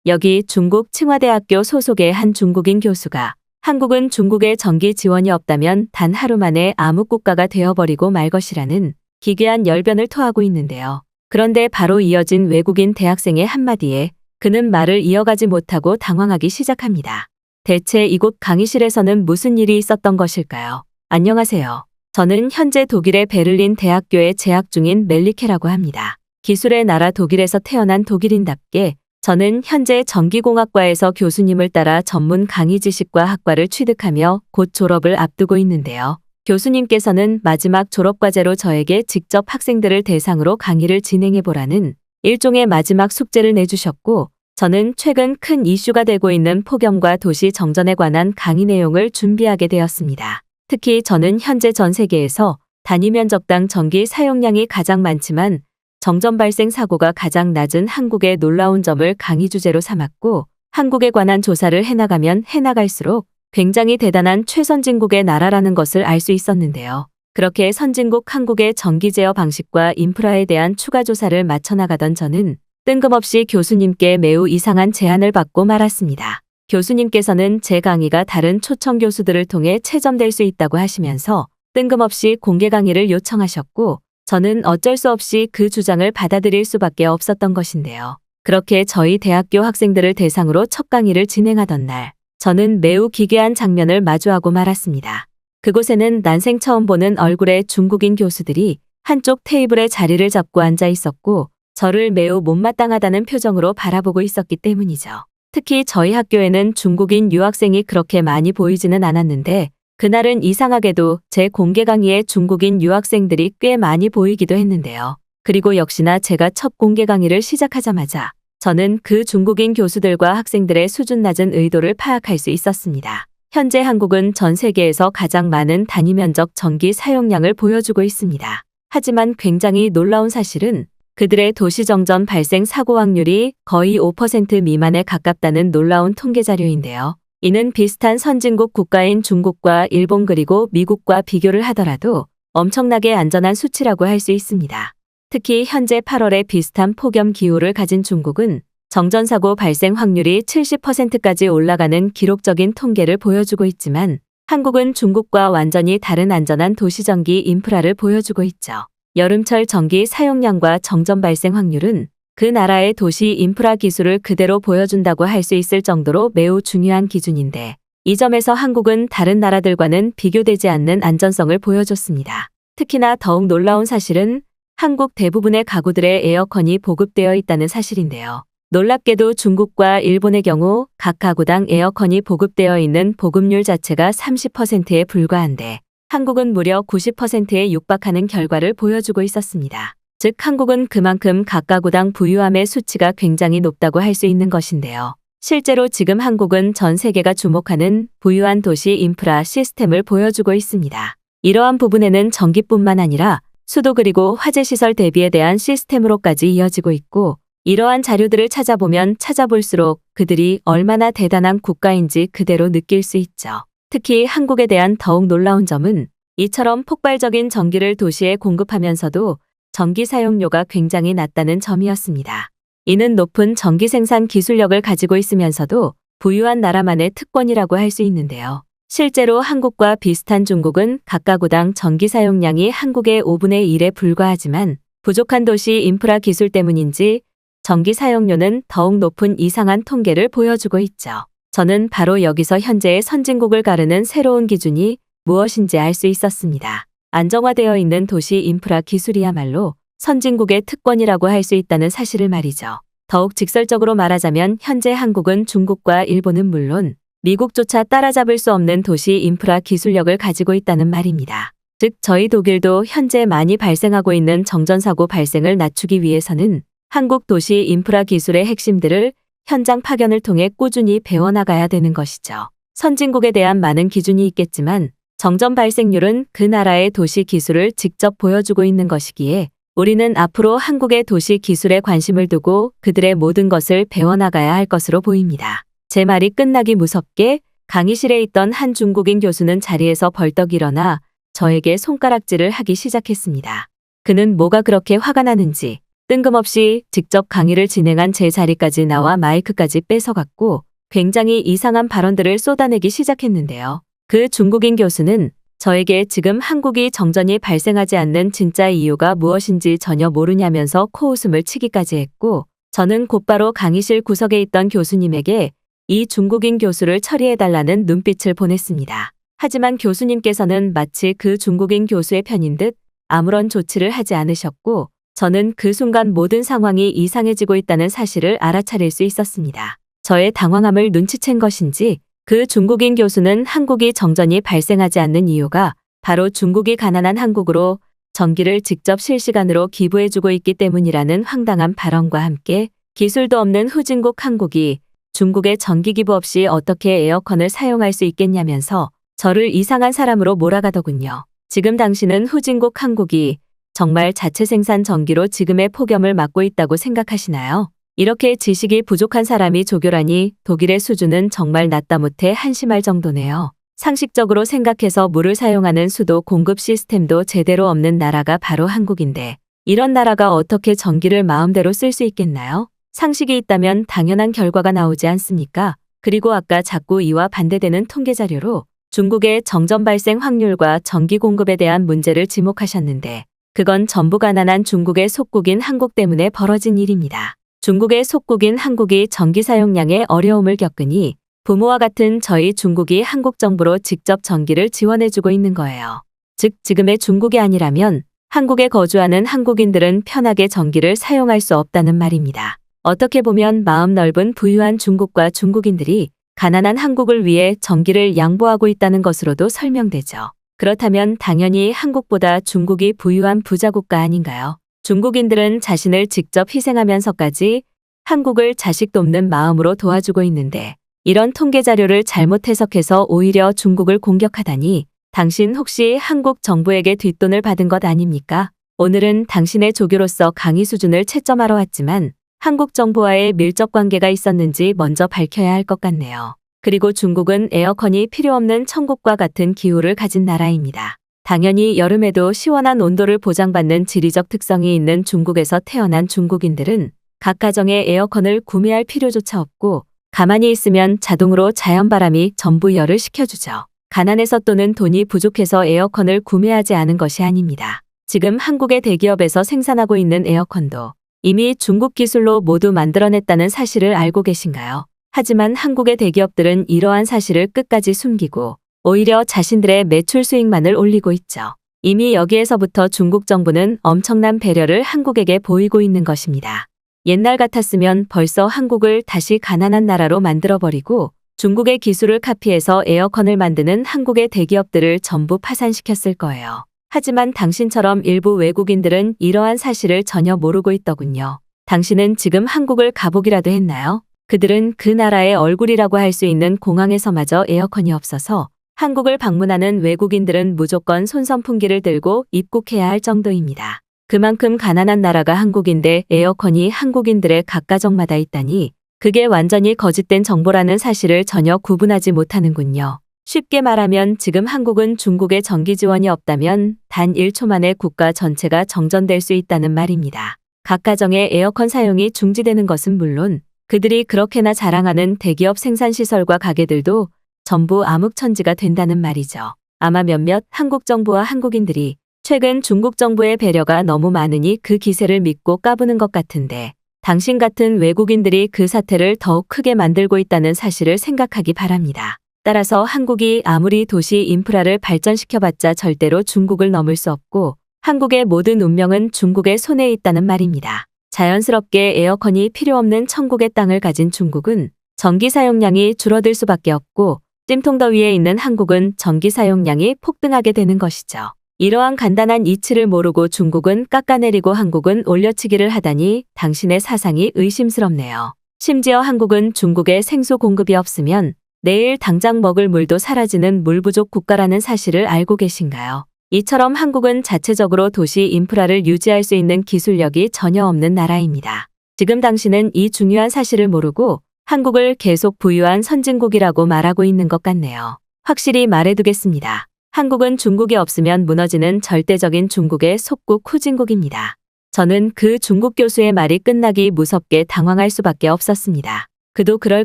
여기 중국 칭화대학교 소속의 한 중국인 교수가 한국은 중국의 전기 지원이 없다면 단 하루 만에 암흑국가가 되어버리고 말 것이라는 기괴한 열변을 토하고 있는데요. 그런데 바로 이어진 외국인 대학생의 한마디에 그는 말을 이어가지 못하고 당황하기 시작합니다. 대체 이곳 강의실에서는 무슨 일이 있었던 것일까요? 안녕하세요. 저는 현재 독일의 베를린 대학교에 재학 중인 멜리케라고 합니다. 기술의 나라 독일에서 태어난 독일인답게 저는 현재 전기공학과에서 교수님을 따라 전문 강의 지식과 학과를 취득하며 곧 졸업을 앞두고 있는데요. 교수님께서는 마지막 졸업과제로 저에게 직접 학생들을 대상으로 강의를 진행해보라는 일종의 마지막 숙제를 내주셨고, 저는 최근 큰 이슈가 되고 있는 폭염과 도시 정전에 관한 강의 내용을 준비하게 되었습니다. 특히 저는 현재 전 세계에서 단위 면적당 전기 사용량이 가장 많지만 정전 발생 사고가 가장 낮은 한국의 놀라운 점을 강의 주제로 삼았고, 한국에 관한 조사를 해나가면 해나갈수록 굉장히 대단한 최선진국의 나라라는 것을 알 수 있었는데요. 그렇게 선진국 한국의 전기 제어 방식과 인프라에 대한 추가 조사를 마쳐나가던 저는 뜬금없이 교수님께 매우 이상한 제안을 받고 말았습니다. 교수님께서는 제 강의가 다른 초청 교수들을 통해 채점될 수 있다고 하시면서 뜬금없이 공개 강의를 요청하셨고, 저는 어쩔 수 없이 그 주장을 받아들일 수밖에 없었던 것인데요. 그렇게 저희 대학교 학생들을 대상으로 첫 강의를 진행하던 날, 저는 매우 기괴한 장면을 마주하고 말았습니다. 그곳에는 난생 처음 보는 얼굴의 중국인 교수들이 한쪽 테이블에 자리를 잡고 앉아 있었고, 저를 매우 못마땅하다는 표정으로 바라보고 있었기 때문이죠. 특히 저희 학교에는 중국인 유학생이 그렇게 많이 보이지는 않았는데, 그날은 이상하게도 제 공개 강의에 중국인 유학생들이 꽤 많이 보이기도 했는데요. 그리고 역시나 제가 첫 공개 강의를 시작하자마자 저는 그 중국인 교수들과 학생들의 수준 낮은 의도를 파악할 수 있었습니다. 현재 한국은 전 세계에서 가장 많은 단위 면적 전기 사용량을 보여주고 있습니다. 하지만 굉장히 놀라운 사실은 그들의 도시정전 발생 사고 확률이 거의 5% 미만에 가깝다는 놀라운 통계 자료인데요. 이는 비슷한 선진국 국가인 중국과 일본 그리고 미국과 비교를 하더라도 엄청나게 안전한 수치라고 할 수 있습니다. 특히 현재 8월에 비슷한 폭염 기후를 가진 중국은 정전사고 발생 확률이 70%까지 올라가는 기록적인 통계를 보여주고 있지만, 한국은 중국과 완전히 다른 안전한 도시전기 인프라를 보여주고 있죠. 여름철 전기 사용량과 정전 발생 확률은 그 나라의 도시 인프라 기술을 그대로 보여준다고 할 수 있을 정도로 매우 중요한 기준인데, 이 점에서 한국은 다른 나라들과는 비교되지 않는 안전성을 보여줬습니다. 특히나 더욱 놀라운 사실은 한국 대부분의 가구들의 에어컨이 보급되어 있다는 사실인데요. 놀랍게도 중국과 일본의 경우 각 가구당 에어컨이 보급되어 있는 보급률 자체가 30%에 불과한데, 한국은 무려 90%에 육박하는 결과를 보여주고 있었습니다. 즉 한국은 그만큼 각 가구당 부유함의 수치가 굉장히 높다고 할 수 있는 것인데요. 실제로 지금 한국은 전 세계가 주목하는 부유한 도시 인프라 시스템을 보여주고 있습니다. 이러한 부분에는 전기뿐만 아니라 수도 그리고 화재시설 대비에 대한 시스템으로까지 이어지고 있고, 이러한 자료들을 찾아보면 찾아볼수록 그들이 얼마나 대단한 국가인지 그대로 느낄 수 있죠. 특히 한국에 대한 더욱 놀라운 점은 이처럼 폭발적인 전기를 도시에 공급하면서도 전기 사용료가 굉장히 낮다는 점이었습니다. 이는 높은 전기 생산 기술력을 가지고 있으면서도 부유한 나라만의 특권이라고 할 수 있는데요. 실제로 한국과 비슷한 중국은 각 가구당 전기 사용량이 한국의 5분의 1에 불과하지만 부족한 도시 인프라 기술 때문인지 전기 사용료는 더욱 높은 이상한 통계를 보여주고 있죠. 저는 바로 여기서 현재의 선진국을 가르는 새로운 기준이 무엇인지 알 수 있었습니다. 안정화되어 있는 도시 인프라 기술이야말로 선진국의 특권이라고 할 수 있다는 사실을 말이죠. 더욱 직설적으로 말하자면 현재 한국은 중국과 일본은 물론 미국조차 따라잡을 수 없는 도시 인프라 기술력을 가지고 있다는 말입니다. 즉 저희 독일도 현재 많이 발생하고 있는 정전사고 발생을 낮추기 위해서는 한국 도시 인프라 기술의 핵심들을 현장 파견을 통해 꾸준히 배워나가야 되는 것이죠. 선진국에 대한 많은 기준이 있겠지만 정전 발생률은 그 나라의 도시 기술을 직접 보여주고 있는 것이기에 우리는 앞으로 한국의 도시 기술에 관심을 두고 그들의 모든 것을 배워나가야 할 것으로 보입니다. 제 말이 끝나기 무섭게 강의실에 있던 한 중국인 교수는 자리에서 벌떡 일어나 저에게 손가락질을 하기 시작했습니다. 그는 뭐가 그렇게 화가 나는지 뜬금없이 직접 강의를 진행한 제 자리까지 나와 마이크까지 뺏어갔고 굉장히 이상한 발언들을 쏟아내기 시작했는데요. 그 중국인 교수는 저에게 지금 한국이 정전이 발생하지 않는 진짜 이유가 무엇인지 전혀 모르냐면서 코웃음을 치기까지 했고 저는 곧바로 강의실 구석에 있던 교수님에게 이 중국인 교수를 처리해달라는 눈빛을 보냈습니다. 하지만 교수님께서는 마치 그 중국인 교수의 편인 듯 아무런 조치를 하지 않으셨고 저는 그 순간 모든 상황이 이상해지고 있다는 사실을 알아차릴 수 있었습니다. 저의 당황함을 눈치챈 것인지 그 중국인 교수는 한국이 정전이 발생하지 않는 이유가 바로 중국이 가난한 한국으로 전기를 직접 실시간으로 기부해주고 있기 때문이라는 황당한 발언과 함께 기술도 없는 후진국 한국이 중국의 전기 기부 없이 어떻게 에어컨을 사용할 수 있겠냐면서 저를 이상한 사람으로 몰아가더군요. 지금 당신은 후진국 한국이 정말 자체 생산 전기로 지금의 폭염을 막고 있다고 생각하시나요? 이렇게 지식이 부족한 사람이 조교라니 독일의 수준은 정말 낮다 못해 한심할 정도네요. 상식적으로 생각해서 물을 사용하는 수도 공급 시스템도 제대로 없는 나라가 바로 한국인데 이런 나라가 어떻게 전기를 마음대로 쓸 수 있겠나요? 상식이 있다면 당연한 결과가 나오지 않습니까? 그리고 아까 자꾸 이와 반대되는 통계 자료로 중국의 정전 발생 확률과 전기 공급에 대한 문제를 지목하셨는데 그건 전부 가난한 중국의 속국인 한국 때문에 벌어진 일입니다. 중국의 속국인 한국이 전기 사용량에 어려움을 겪으니 부모와 같은 저희 중국이 한국 정부로 직접 전기를 지원해주고 있는 거예요. 즉 지금의 중국이 아니라면 한국에 거주하는 한국인들은 편하게 전기를 사용할 수 없다는 말입니다. 어떻게 보면 마음 넓은 부유한 중국과 중국인들이 가난한 한국을 위해 전기를 양보하고 있다는 것으로도 설명되죠. 그렇다면 당연히 한국보다 중국이 부유한 부자 국가 아닌가요? 중국인들은 자신을 직접 희생하면서까지 한국을 자식 돕는 마음으로 도와주고 있는데 이런 통계 자료를 잘못 해석해서 오히려 중국을 공격하다니 당신 혹시 한국 정부에게 뒷돈을 받은 것 아닙니까? 오늘은 당신의 조교로서 강의 수준을 채점하러 왔지만 한국 정부와의 밀접 관계가 있었는지 먼저 밝혀야 할 것 같네요. 그리고 중국은 에어컨이 필요 없는 천국과 같은 기후를 가진 나라입니다. 당연히 여름에도 시원한 온도를 보장받는 지리적 특성이 있는 중국에서 태어난 중국인들은 각 가정에 에어컨을 구매할 필요조차 없고 가만히 있으면 자동으로 자연바람이 전부 열을 식혀주죠. 가난해서 또는 돈이 부족해서 에어컨을 구매하지 않은 것이 아닙니다. 지금 한국의 대기업에서 생산하고 있는 에어컨도 이미 중국 기술로 모두 만들어냈다는 사실을 알고 계신가요? 하지만 한국의 대기업들은 이러한 사실을 끝까지 숨기고 오히려 자신들의 매출 수익만을 올리고 있죠. 이미 여기에서부터 중국 정부는 엄청난 배려를 한국에게 보이고 있는 것입니다. 옛날 같았으면 벌써 한국을 다시 가난한 나라로 만들어버리고 중국의 기술을 카피해서 에어컨을 만드는 한국의 대기업들을 전부 파산시켰을 거예요. 하지만 당신처럼 일부 외국인들은 이러한 사실을 전혀 모르고 있더군요. 당신은 지금 한국을 가보기라도 했나요? 그들은 그 나라의 얼굴이라고 할 수 있는 공항에서마저 에어컨이 없어서 한국을 방문하는 외국인들은 무조건 손선풍기를 들고 입국해야 할 정도입니다. 그만큼 가난한 나라가 한국인데 에어컨이 한국인들의 각 가정마다 있다니 그게 완전히 거짓된 정보라는 사실을 전혀 구분하지 못하는군요. 쉽게 말하면 지금 한국은 중국의 전기 지원이 없다면 단 1초 만에 국가 전체가 정전될 수 있다는 말입니다. 각 가정의 에어컨 사용이 중지되는 것은 물론 그들이 그렇게나 자랑하는 대기업 생산시설과 가게들도 전부 암흑천지가 된다는 말이죠. 아마 몇몇 한국 정부와 한국인들이 최근 중국 정부의 배려가 너무 많으니 그 기세를 믿고 까부는 것 같은데 당신 같은 외국인들이 그 사태를 더욱 크게 만들고 있다는 사실을 생각하기 바랍니다. 따라서 한국이 아무리 도시 인프라를 발전시켜봤자 절대로 중국을 넘을 수 없고 한국의 모든 운명은 중국의 손에 있다는 말입니다. 자연스럽게 에어컨이 필요 없는 천국의 땅을 가진 중국은 전기 사용량이 줄어들 수밖에 없고 찜통더위에 있는 한국은 전기 사용량이 폭등하게 되는 것이죠. 이러한 간단한 이치를 모르고 중국은 깎아내리고 한국은 올려치기를 하다니 당신의 사상이 의심스럽네요. 심지어 한국은 중국에 생수 공급이 없으면 내일 당장 먹을 물도 사라지는 물 부족 국가라는 사실을 알고 계신가요? 이처럼 한국은 자체적으로 도시 인프라를 유지할 수 있는 기술력이 전혀 없는 나라입니다. 지금 당신은 이 중요한 사실을 모르고 한국을 계속 부유한 선진국이라고 말하고 있는 것 같네요. 확실히 말해두겠습니다. 한국은 중국이 없으면 무너지는 절대적인 중국의 속국 후진국입니다. 저는 그 중국 교수의 말이 끝나기 무섭게 당황할 수밖에 없었습니다. 그도 그럴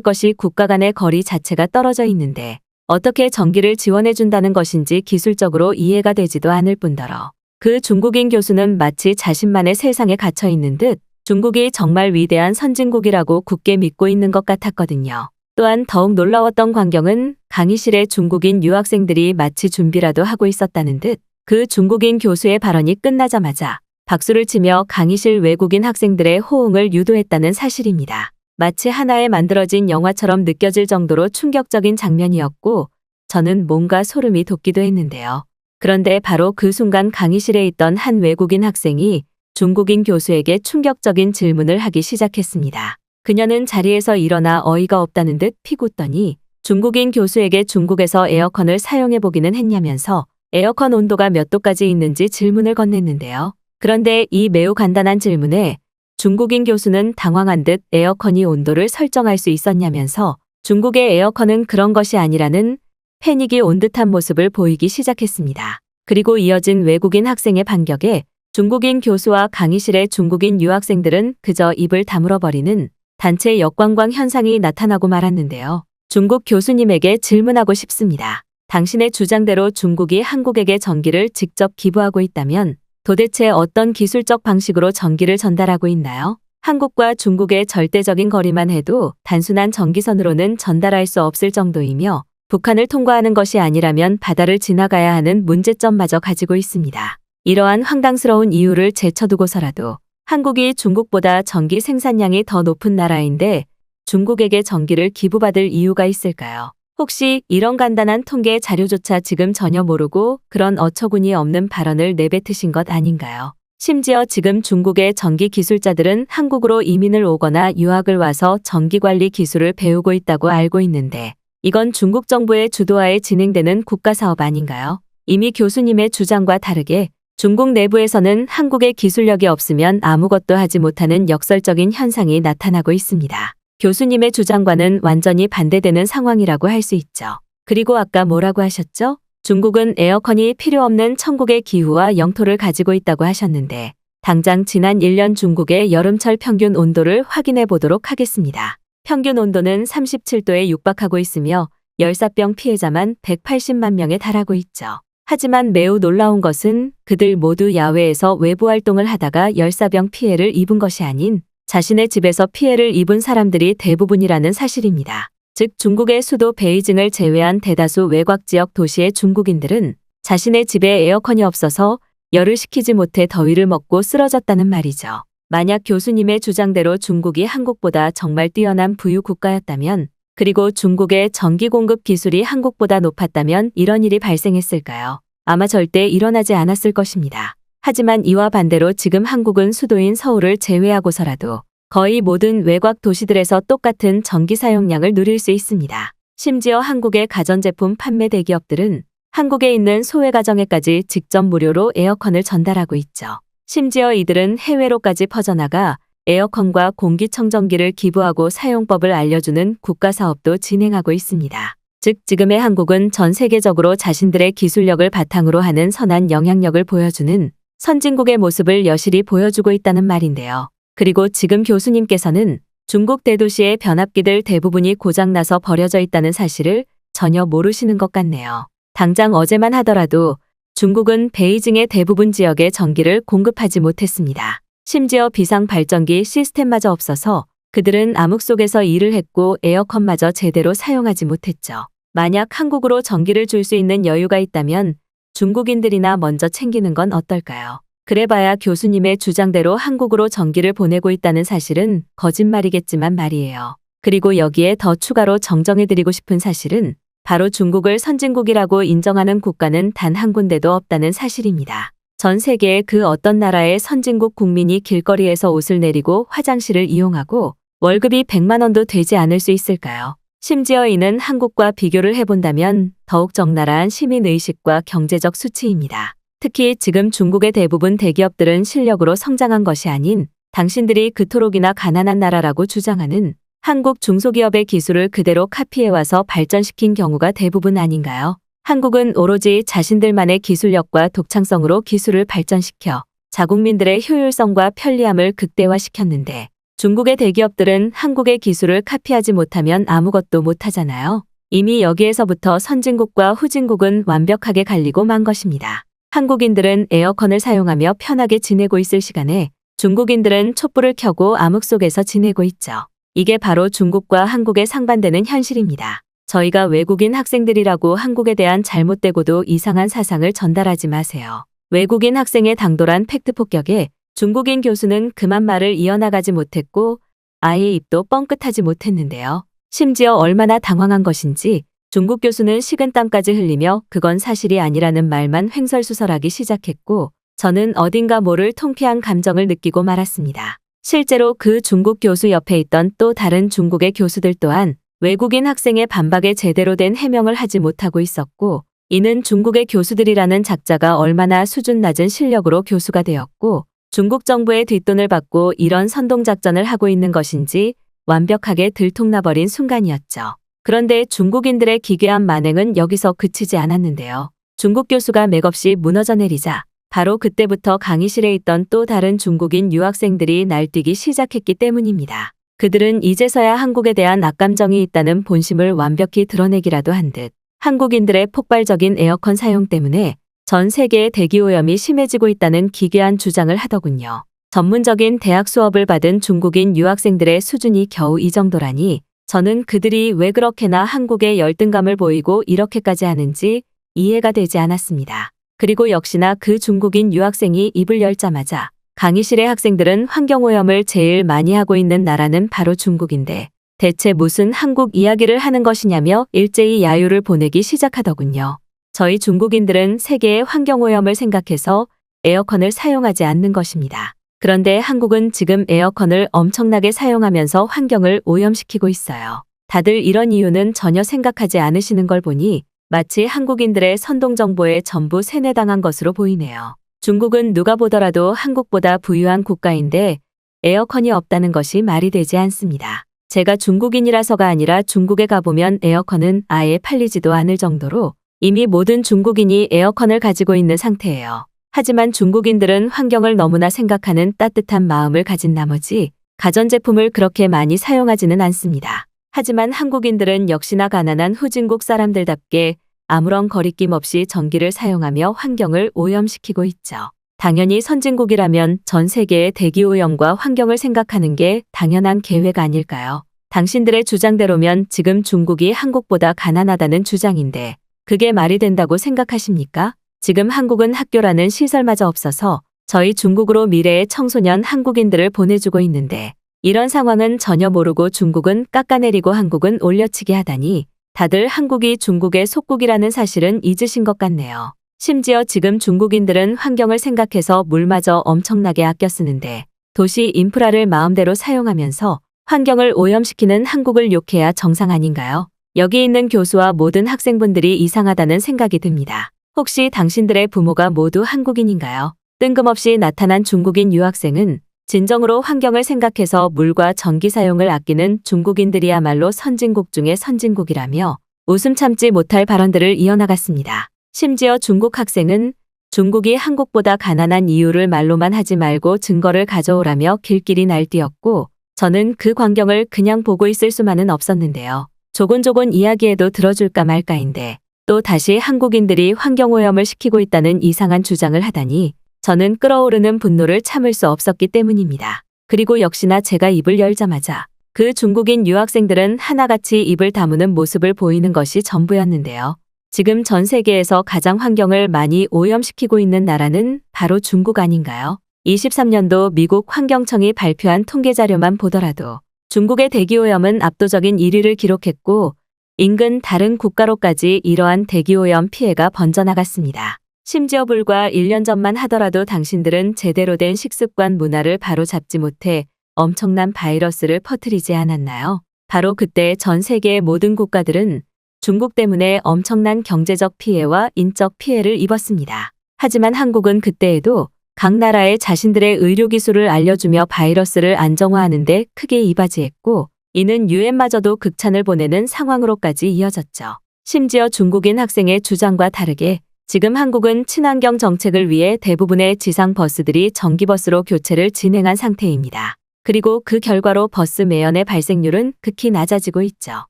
것이 국가 간의 거리 자체가 떨어져 있는데 어떻게 전기를 지원해 준다는 것인지 기술적으로 이해가 되지도 않을 뿐더러 그 중국인 교수는 마치 자신만의 세상에 갇혀 있는 듯 중국이 정말 위대한 선진국이라고 굳게 믿고 있는 것 같았거든요. 또한 더욱 놀라웠던 광경은 강의실에 중국인 유학생들이 마치 준비라도 하고 있었다는 듯 그 중국인 교수의 발언이 끝나자마자 박수를 치며 강의실 외국인 학생들의 호응을 유도했다는 사실입니다. 마치 하나에 만들어진 영화처럼 느껴질 정도로 충격적인 장면이었고 저는 뭔가 소름이 돋기도 했는데요. 그런데 바로 그 순간 강의실에 있던 한 외국인 학생이 중국인 교수에게 충격적인 질문을 하기 시작했습니다. 그녀는 자리에서 일어나 어이가 없다는 듯 피웃더니 중국인 교수에게 중국에서 에어컨을 사용해보기는 했냐면서 에어컨 온도가 몇 도까지 있는지 질문을 건넸는데요. 그런데 이 매우 간단한 질문에 중국인 교수는 당황한 듯 에어컨이 온도를 설정할 수 있었냐면서 중국의 에어컨은 그런 것이 아니라는 패닉이 온 듯한 모습을 보이기 시작했습니다. 그리고 이어진 외국인 학생의 반격에 중국인 교수와 강의실의 중국인 유학생들은 그저 입을 다물어버리는 단체 역광광 현상이 나타나고 말았는데요. 중국 교수님에게 질문하고 싶습니다. 당신의 주장대로 중국이 한국에게 전기를 직접 기부하고 있다면 도대체 어떤 기술적 방식으로 전기를 전달하고 있나요? 한국과 중국의 절대적인 거리만 해도 단순한 전기선으로는 전달할 수 없을 정도이며 북한을 통과하는 것이 아니라면 바다를 지나가야 하는 문제점마저 가지고 있습니다. 이러한 황당스러운 이유를 제쳐두고서라도 한국이 중국보다 전기 생산량이 더 높은 나라인데 중국에게 전기를 기부받을 이유가 있을까요? 혹시 이런 간단한 통계 자료조차 지금 전혀 모르고 그런 어처구니 없는 발언을 내뱉으신 것 아닌가요? 심지어 지금 중국의 전기 기술자들은 한국으로 이민을 오거나 유학을 와서 전기관리 기술을 배우고 있다고 알고 있는데 이건 중국 정부의 주도하에 진행되는 국가사업 아닌가요? 이미 교수님의 주장과 다르게 중국 내부에서는 한국의 기술력이 없으면 아무것도 하지 못하는 역설적인 현상이 나타나고 있습니다. 교수님의 주장과는 완전히 반대되는 상황이라고 할 수 있죠. 그리고 아까 뭐라고 하셨죠? 중국은 에어컨이 필요 없는 천국의 기후와 영토를 가지고 있다고 하셨는데 당장 지난 1년 중국의 여름철 평균 온도를 확인해 보도록 하겠습니다. 평균 온도는 37도에 육박하고 있으며 열사병 피해자만 180만 명에 달하고 있죠. 하지만 매우 놀라운 것은 그들 모두 야외에서 외부 활동을 하다가 열사병 피해를 입은 것이 아닌 자신의 집에서 피해를 입은 사람들이 대부분이라는 사실입니다. 즉 중국의 수도 베이징을 제외한 대다수 외곽 지역 도시의 중국인들은 자신의 집에 에어컨이 없어서 열을 식히지 못해 더위를 먹고 쓰러졌다는 말이죠. 만약 교수님의 주장대로 중국이 한국보다 정말 뛰어난 부유 국가였다면 그리고 중국의 전기 공급 기술이 한국보다 높았다면 이런 일이 발생했을까요? 아마 절대 일어나지 않았을 것입니다. 하지만 이와 반대로 지금 한국은 수도인 서울을 제외하고서라도 거의 모든 외곽 도시들에서 똑같은 전기 사용량을 누릴 수 있습니다. 심지어 한국의 가전제품 판매 대기업들은 한국에 있는 소외가정에까지 직접 무료로 에어컨을 전달하고 있죠. 심지어 이들은 해외로까지 퍼져나가 에어컨과 공기청정기를 기부하고 사용법을 알려주는 국가사업도 진행하고 있습니다. 즉 지금의 한국은 전 세계적으로 자신들의 기술력을 바탕으로 하는 선한 영향력을 보여주는 선진국의 모습을 여실히 보여주고 있다는 말인데요. 그리고 지금 교수님께서는 중국 대도시의 변압기들 대부분이 고장나서 버려져 있다는 사실을 전혀 모르시는 것 같네요. 당장 어제만 하더라도 중국은 베이징의 대부분 지역에 전기를 공급하지 못했습니다. 심지어 비상 발전기 시스템마저 없어서 그들은 암흑 속에서 일을 했고 에어컨마저 제대로 사용하지 못했죠. 만약 한국으로 전기를 줄 수 있는 여유가 있다면 중국인들이나 먼저 챙기는 건 어떨까요? 그래봐야 교수님의 주장대로 한국으로 전기를 보내고 있다는 사실은 거짓말이겠지만 말이에요. 그리고 여기에 더 추가로 정정해드리고 싶은 사실은 바로 중국을 선진국이라고 인정하는 국가는 단 한 군데도 없다는 사실입니다. 전 세계의 그 어떤 나라의 선진국 국민이 길거리에서 옷을 내리고 화장실을 이용하고 월급이 100만 원도 되지 않을 수 있을까요? 심지어 이는 한국과 비교를 해본다면 더욱 적나라한 시민의식과 경제적 수치입니다. 특히 지금 중국의 대부분 대기업들은 실력으로 성장한 것이 아닌 당신들이 그토록이나 가난한 나라라고 주장하는 한국 중소기업의 기술을 그대로 카피해와서 발전시킨 경우가 대부분 아닌가요? 한국은 오로지 자신들만의 기술력과 독창성으로 기술을 발전시켜 자국민들의 효율성과 편리함을 극대화시켰는데 중국의 대기업들은 한국의 기술을 카피하지 못하면 아무것도 못하잖아요. 이미 여기에서부터 선진국과 후진국은 완벽하게 갈리고 만 것입니다. 한국인들은 에어컨을 사용하며 편하게 지내고 있을 시간에 중국인들은 촛불을 켜고 암흑 속에서 지내고 있죠. 이게 바로 중국과 한국의 상반되는 현실입니다. 저희가 외국인 학생들이라고 한국에 대한 잘못되고도 이상한 사상을 전달하지 마세요. 외국인 학생의 당돌한 팩트 폭격에 중국인 교수는 그만 말을 이어나가지 못했고 아예 입도 뻥끗하지 못했는데요. 심지어 얼마나 당황한 것인지 중국 교수는 식은땀까지 흘리며 그건 사실이 아니라는 말만 횡설수설하기 시작했고 저는 어딘가 모를 통쾌한 감정을 느끼고 말았습니다. 실제로 그 중국 교수 옆에 있던 또 다른 중국의 교수들 또한 외국인 학생의 반박에 제대로 된 해명을 하지 못하고 있었고 이는 중국의 교수들이라는 작자가 얼마나 수준 낮은 실력으로 교수가 되었고 중국 정부의 뒷돈을 받고 이런 선동작전을 하고 있는 것인지 완벽하게 들통나버린 순간이었죠. 그런데 중국인들의 기괴한 만행은 여기서 그치지 않았는데요. 중국 교수가 맥없이 무너져 내리자 바로 그때부터 강의실에 있던 또 다른 중국인 유학생들이 날뛰기 시작했기 때문입니다. 그들은 이제서야 한국에 대한 악감정이 있다는 본심을 완벽히 드러내기라도 한 듯 한국인들의 폭발적인 에어컨 사용 때문에 전 세계의 대기오염이 심해지고 있다는 기괴한 주장을 하더군요. 전문적인 대학 수업을 받은 중국인 유학생들의 수준이 겨우 이 정도라니 저는 그들이 왜 그렇게나 한국에 열등감을 보이고 이렇게까지 하는지 이해가 되지 않았습니다. 그리고 역시나 그 중국인 유학생이 입을 열자마자 강의실의 학생들은 환경오염을 제일 많이 하고 있는 나라는 바로 중국인데 대체 무슨 한국 이야기를 하는 것이냐며 일제히 야유를 보내기 시작하더군요. 저희 중국인들은 세계의 환경오염을 생각해서 에어컨을 사용하지 않는 것입니다. 그런데 한국은 지금 에어컨을 엄청나게 사용하면서 환경을 오염시키고 있어요. 다들 이런 이유는 전혀 생각하지 않으시는 걸 보니 마치 한국인들의 선동정보에 전부 세뇌당한 것으로 보이네요. 중국은 누가 보더라도 한국보다 부유한 국가인데 에어컨이 없다는 것이 말이 되지 않습니다. 제가 중국인이라서가 아니라 중국에 가보면 에어컨은 아예 팔리지도 않을 정도로 이미 모든 중국인이 에어컨을 가지고 있는 상태예요. 하지만 중국인들은 환경을 너무나 생각하는 따뜻한 마음을 가진 나머지 가전제품을 그렇게 많이 사용하지는 않습니다. 하지만 한국인들은 역시나 가난한 후진국 사람들답게 아무런 거리낌 없이 전기를 사용하며 환경을 오염시키고 있죠. 당연히 선진국이라면 전 세계의 대기오염과 환경을 생각하는 게 당연한 계획 아닐까요? 당신들의 주장대로면 지금 중국이 한국보다 가난하다는 주장인데 그게 말이 된다고 생각하십니까? 지금 한국은 학교라는 시설마저 없어서 저희 중국으로 미래의 청소년 한국인들을 보내주고 있는데 이런 상황은 전혀 모르고 중국은 깎아내리고 한국은 올려치기 하다니 다들 한국이 중국의 속국이라는 사실은 잊으신 것 같네요. 심지어 지금 중국인들은 환경을 생각해서 물마저 엄청나게 아껴 쓰는데 도시 인프라를 마음대로 사용하면서 환경을 오염시키는 한국을 욕해야 정상 아닌가요? 여기 있는 교수와 모든 학생분들이 이상하다는 생각이 듭니다. 혹시 당신들의 부모가 모두 한국인인가요? 뜬금없이 나타난 중국인 유학생은 진정으로 환경을 생각해서 물과 전기 사용을 아끼는 중국인들이야말로 선진국 중의 선진국이라며 웃음 참지 못할 발언들을 이어나갔습니다. 심지어 중국 학생은 중국이 한국보다 가난한 이유를 말로만 하지 말고 증거를 가져오라며 길길이 날뛰었고 저는 그 광경을 그냥 보고 있을 수만은 없었는데요. 조곤조곤 이야기해도 들어줄까 말까인데 또 다시 한국인들이 환경오염을 시키고 있다는 이상한 주장을 하다니 저는 끓어오르는 분노를 참을 수 없었기 때문입니다. 그리고 역시나 제가 입을 열자마자 그 중국인 유학생들은 하나같이 입을 다무는 모습을 보이는 것이 전부였는데요. 지금 전 세계에서 가장 환경을 많이 오염시키고 있는 나라는 바로 중국 아닌가요? 23년도 미국 환경청이 발표한 통계 자료만 보더라도 중국의 대기오염은 압도적인 1위를 기록했고 인근 다른 국가로까지 이러한 대기오염 피해가 번져나갔습니다. 심지어 불과 1년 전만 하더라도 당신들은 제대로 된 식습관 문화를 바로 잡지 못해 엄청난 바이러스를 퍼뜨리지 않았나요? 바로 그때 전 세계의 모든 국가들은 중국 때문에 엄청난 경제적 피해와 인적 피해를 입었습니다. 하지만 한국은 그때에도 각 나라에 자신들의 의료기술을 알려주며 바이러스를 안정화하는 데 크게 이바지했고 이는 유엔마저도 극찬을 보내는 상황으로까지 이어졌죠. 심지어 중국인 학생의 주장과 다르게 지금 한국은 친환경 정책을 위해 대부분의 지상 버스들이 전기버스로 교체를 진행한 상태입니다. 그리고 그 결과로 버스 매연의 발생률은 극히 낮아지고 있죠.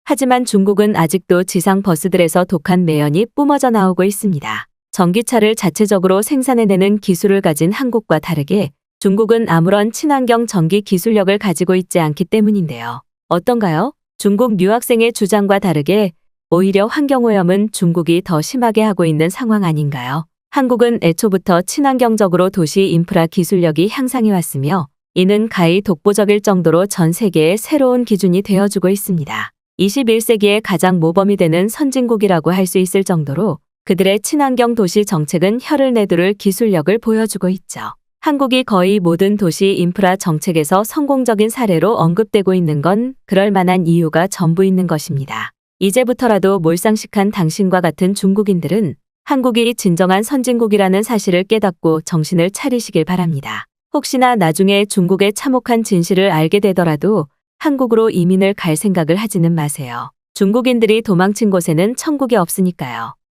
하지만 중국은 아직도 지상 버스들에서 독한 매연이 뿜어져 나오고 있습니다. 전기차를 자체적으로 생산해내는 기술을 가진 한국과 다르게 중국은 아무런 친환경 전기 기술력을 가지고 있지 않기 때문인데요. 어떤가요? 중국 유학생의 주장과 다르게 오히려 환경오염은 중국이 더 심하게 하고 있는 상황 아닌가요? 한국은 애초부터 친환경적으로 도시 인프라 기술력이 향상해 왔으며 이는 가히 독보적일 정도로 전 세계의 새로운 기준이 되어주고 있습니다. 21세기의 가장 모범이 되는 선진국이라고 할 수 있을 정도로 그들의 친환경 도시 정책은 혀를 내두를 기술력을 보여주고 있죠. 한국이 거의 모든 도시 인프라 정책에서 성공적인 사례로 언급되고 있는 건 그럴 만한 이유가 전부 있는 것입니다. 이제부터라도 몰상식한 당신과 같은 중국인들은 한국이 진정한 선진국이라는 사실을 깨닫고 정신을 차리시길 바랍니다. 혹시나 나중에 중국의 참혹한 진실을 알게 되더라도 한국으로 이민을 갈 생각을 하지는 마세요. 중국인들이 도망친 곳에는 천국이 없으니까요.